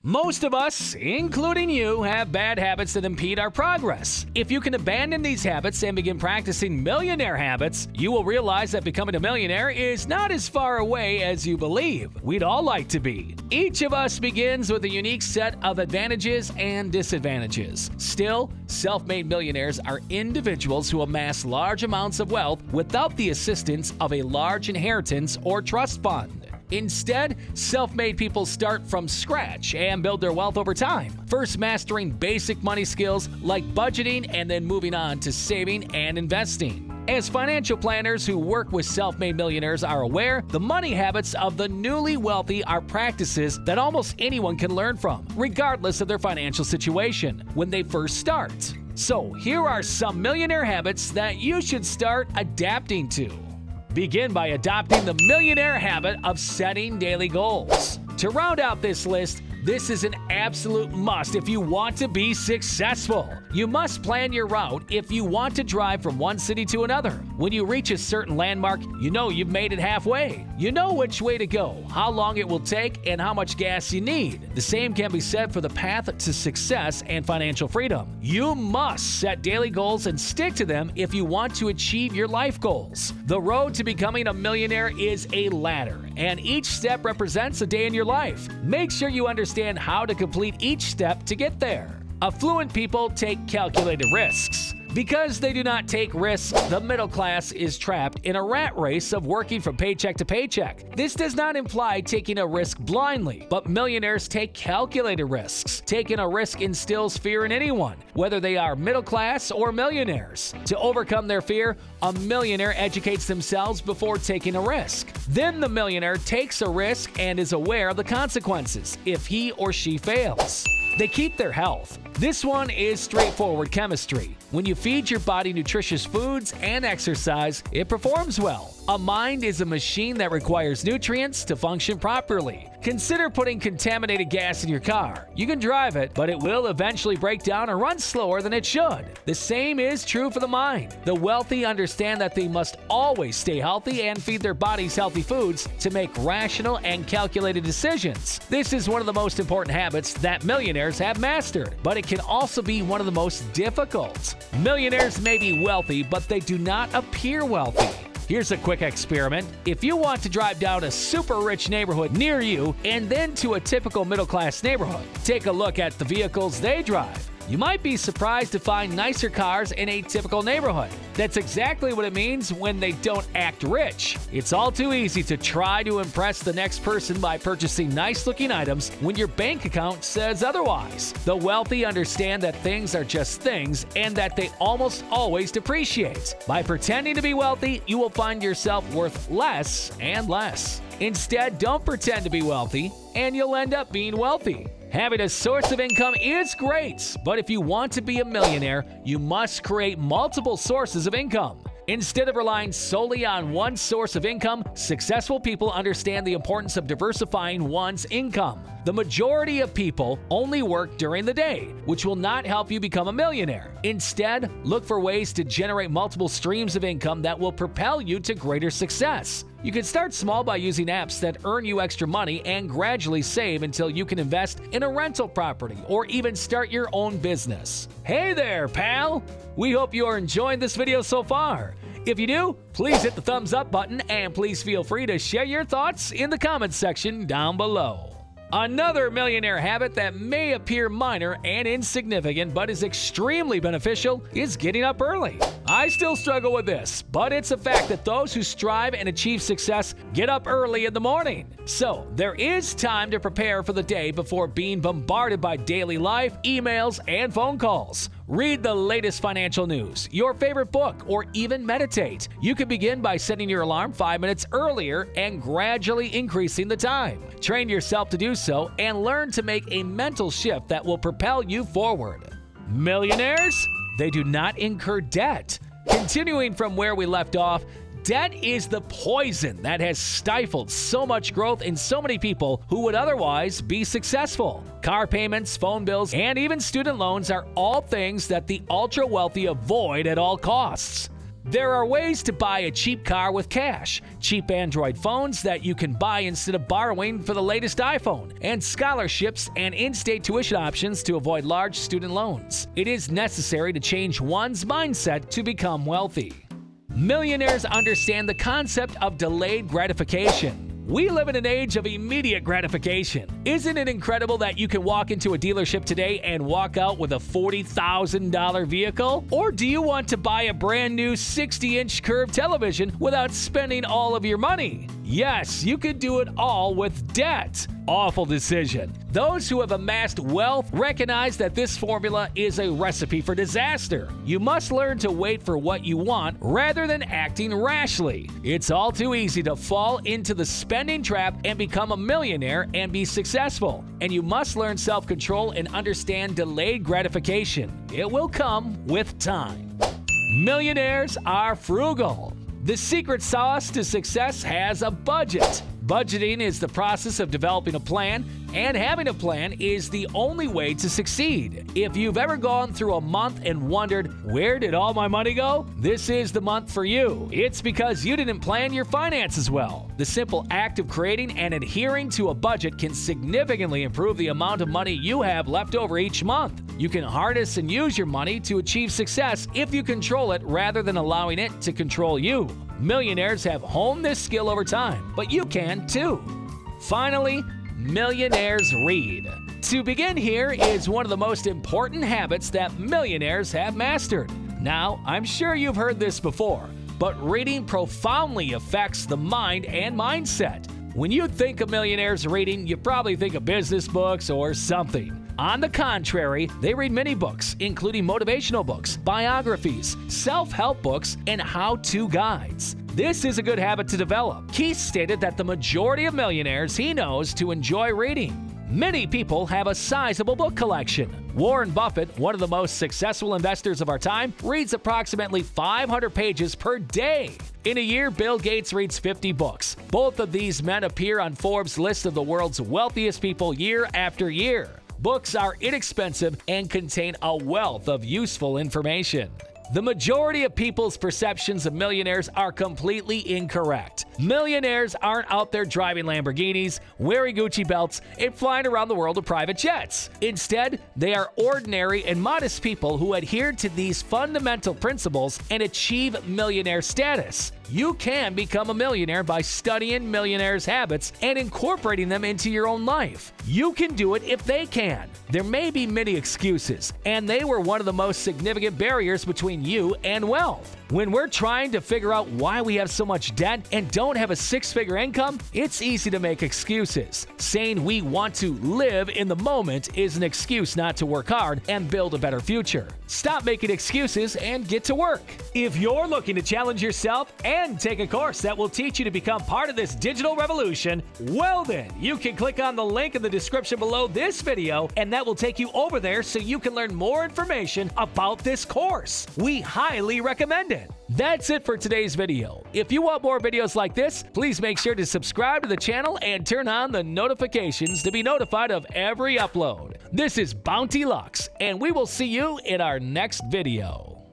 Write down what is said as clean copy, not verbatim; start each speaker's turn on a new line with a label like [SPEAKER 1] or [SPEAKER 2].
[SPEAKER 1] Most of us, including you, have bad habits that impede our progress. If you can abandon these habits and begin practicing millionaire habits, you will realize that becoming a millionaire is not as far away as you believe. We'd all like to be. Each of us begins with a unique set of advantages and disadvantages. Still, self-made millionaires are individuals who amass large amounts of wealth without the assistance of a large inheritance or trust fund. Instead, self-made people start from scratch and build their wealth over time, first mastering basic money skills like budgeting and then moving on to saving and investing. As financial planners who work with self-made millionaires are aware, the money habits of the newly wealthy are practices that almost anyone can learn from, regardless of their financial situation, when they first start. So, here are some millionaire habits that you should start adapting to. Begin by adopting the millionaire habit of setting daily goals. To round out this list, this is an absolute must if you want to be successful. You must plan your route if you want to drive from one city to another. When you reach a certain landmark, you know you've made it halfway. You know which way to go, how long it will take, and how much gas you need. The same can be said for the path to success and financial freedom. You must set daily goals and stick to them if you want to achieve your life goals. The road to becoming a millionaire is a ladder, and each step represents a day in your life. Make sure you understand how to complete each step to get there. Affluent people take calculated risks. Because they do not take risks, the middle class is trapped in a rat race of working from paycheck to paycheck. This does not imply taking a risk blindly, but millionaires take calculated risks. Taking a risk instills fear in anyone, whether they are middle class or millionaires. To overcome their fear, a millionaire educates themselves before taking a risk. Then the millionaire takes a risk and is aware of the consequences if he or she fails. They keep their health. This one is straightforward chemistry. When you feed your body nutritious foods and exercise, it performs well. A mind is a machine that requires nutrients to function properly. Consider putting contaminated gas in your car. You can drive it, but it will eventually break down or run slower than it should. The same is true for the mind. The wealthy understand that they must always stay healthy and feed their bodies healthy foods to make rational and calculated decisions. This is one of the most important habits that millionaires have mastered, but it can also be one of the most difficult. Millionaires may be wealthy, but they do not appear wealthy. Here's a quick experiment. If you want to drive down a super rich neighborhood near you and then to a typical middle-class neighborhood, take a look at the vehicles they drive. You might be surprised to find nicer cars in a typical neighborhood. That's exactly what it means when they don't act rich. It's all too easy to try to impress the next person by purchasing nice-looking items when your bank account says otherwise. The wealthy understand that things are just things and that they almost always depreciate. By pretending to be wealthy, you will find yourself worth less and less. Instead, don't pretend to be wealthy, and you'll end up being wealthy. Having a source of income is great, but if you want to be a millionaire, you must create multiple sources of income. Instead of relying solely on one source of income, successful people understand the importance of diversifying one's income. The majority of people only work during the day, which will not help you become a millionaire. Instead, look for ways to generate multiple streams of income that will propel you to greater success. You can start small by using apps that earn you extra money and gradually save until you can invest in a rental property or even start your own business. Hey there, pal! We hope you are enjoying this video so far. If you do, please hit the thumbs up button and please feel free to share your thoughts in the comments section down below. Another millionaire habit that may appear minor and insignificant but is extremely beneficial is getting up early. I still struggle with this, but it's a fact that those who strive and achieve success get up early in the morning. So, there is time to prepare for the day before being bombarded by daily life, emails, and phone calls. Read the latest financial news, your favorite book, or even meditate. You can begin by setting your alarm 5 minutes earlier and gradually increasing the time. Train yourself to do so and learn to make a mental shift that will propel you forward. Millionaires? They do not incur debt. Continuing from where we left off, debt is the poison that has stifled so much growth in so many people who would otherwise be successful. Car payments, phone bills, and even student loans are all things that the ultra-wealthy avoid at all costs. There are ways to buy a cheap car with cash, cheap Android phones that you can buy instead of borrowing for the latest iPhone, and scholarships and in-state tuition options to avoid large student loans. It is necessary to change one's mindset to become wealthy. Millionaires understand the concept of delayed gratification. We live in an age of immediate gratification. Isn't it incredible that you can walk into a dealership today and walk out with a $40,000 vehicle? Or do you want to buy a brand new 60-inch curved television without spending all of your money? Yes, you could do it all with debt. Awful decision. Those who have amassed wealth recognize that this formula is a recipe for disaster. You must learn to wait for what you want rather than acting rashly. It's all too easy to fall into the spending trap and become a millionaire and be successful. And you must learn self-control and understand delayed gratification. It will come with time. Millionaires are frugal. The secret sauce to success has a budget. Budgeting is the process of developing a plan, and having a plan is the only way to succeed. If you've ever gone through a month and wondered, where did all my money go? This is the month for you. It's because you didn't plan your finances well. The simple act of creating and adhering to a budget can significantly improve the amount of money you have left over each month. You can harness and use your money to achieve success if you control it rather than allowing it to control you. Millionaires have honed this skill over time, but you can too. Finally, millionaires read. To begin, here is one of the most important habits that millionaires have mastered. Now, I'm sure you've heard this before, but reading profoundly affects the mind and mindset. When you think of millionaires reading, you probably think of business books or something. On the contrary, they read many books, including motivational books, biographies, self-help books, and how-to guides. This is a good habit to develop. Keith stated that the majority of millionaires he knows to enjoy reading. Many people have a sizable book collection. Warren Buffett, one of the most successful investors of our time, reads approximately 500 pages per day. In a year, Bill Gates reads 50 books. Both of these men appear on Forbes' list of the world's wealthiest people year after year. Books are inexpensive and contain a wealth of useful information. The majority of people's perceptions of millionaires are completely incorrect. Millionaires aren't out there driving Lamborghinis, wearing Gucci belts, and flying around the world in private jets. Instead, they are ordinary and modest people who adhere to these fundamental principles and achieve millionaire status. You can become a millionaire by studying millionaires' habits and incorporating them into your own life. You can do it if they can. There may be many excuses, and they were one of the most significant barriers between you and wealth. When we're trying to figure out why we have so much debt and don't have a six-figure income, it's easy to make excuses. Saying we want to live in the moment is an excuse not to work hard and build a better future. Stop making excuses and get to work. If you're looking to challenge yourself and take a course that will teach you to become part of this digital revolution, well then, you can click on the link in the description below this video, and that will take you over there so you can learn more information about this course. We highly recommend it. That's it for today's video. If you want more videos like this, please make sure to subscribe to the channel and turn on the notifications to be notified of every upload. This is Bounty Lux, and we will see you in our next video.